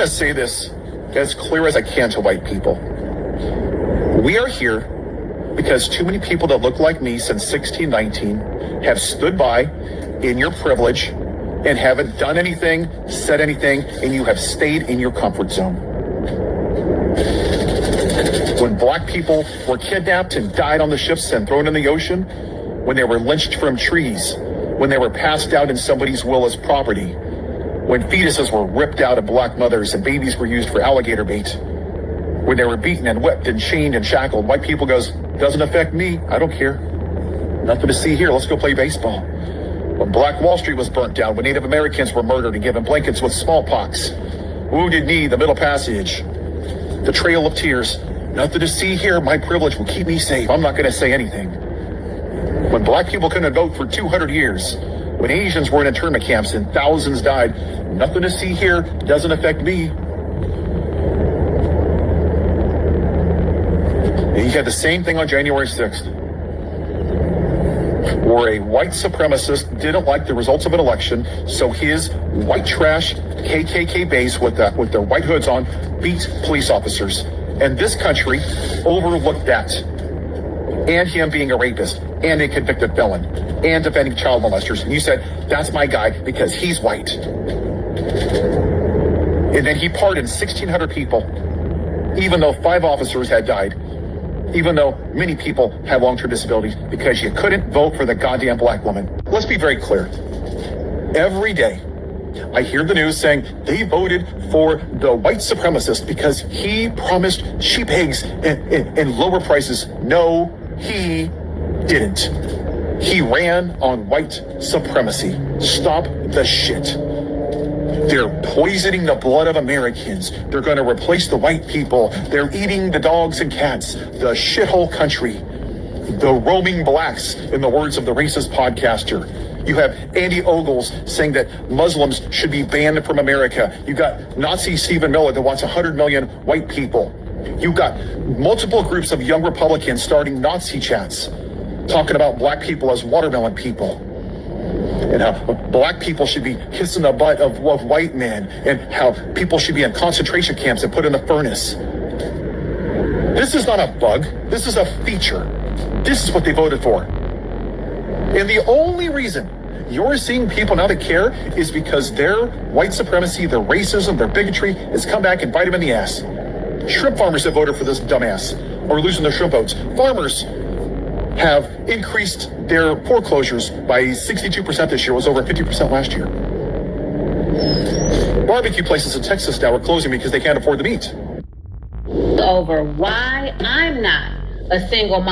to say this as clear as I can to white people. We are here because too many people that look like me since 1619 have stood by in your privilege and haven't done anything, said anything, and you have stayed in your comfort zone. When black people were kidnapped and died on the ships and thrown in the ocean, when they were lynched from trees, when they were passed out in somebody's will as property, when fetuses were ripped out of black mothers and babies were used for alligator bait, when they were beaten and whipped and chained and shackled, white people goes, doesn't affect me, I don't care. Nothing to see here, let's go play baseball. When Black Wall Street was burnt down, when Native Americans were murdered and given blankets with smallpox, Wounded Knee, the Middle Passage, the Trail of Tears, nothing to see here, my privilege will keep me safe, I'm not gonna say anything. When black people couldn't vote for 200 years, when Asians were in internment camps and thousands died, nothing to see here, doesn't affect me. And you had the same thing on January 6th, where a white supremacist didn't like the results of an election, so his white trash KKK base with their white hoods on beat police officers. And this country overlooked that. And him being a rapist, and a convicted felon, and defending child molesters. And you said, that's my guy because he's white. And then he pardoned 1,600 people, even though 5 officers had died, even though many people have long-term disabilities, because you couldn't vote for the goddamn black woman. Let's be very clear. Every day, I hear the news saying they voted for the white supremacist because he promised sheep eggs and lower prices. No, he didn't. He ran on white supremacy. Stop the shit. They're poisoning the blood of Americans. They're going to replace the white people. They're eating the dogs and cats. The shithole country. The roaming blacks, in the words of the racist podcaster. You have Andy Ogles saying that Muslims should be banned from America. You got Nazi Stephen Miller that wants 100 million white people. You got multiple groups of young Republicans starting Nazi chats, talking about black people as watermelon people, and how black people should be kissing the butt of white men, and how people should be in concentration camps and put in the furnace. This is not a bug. This is a feature. This is what they voted for. And the only reason you're seeing people now that care is because their white supremacy, their racism, their bigotry has come back and bite them in the ass. Shrimp farmers have voted for this dumbass, or losing their shrimp votes. Farmers have increased their foreclosures by 62% this year. It was over 50% last year. Barbecue places in Texas now are closing because they can't afford the meat. Over why I'm not a single mom.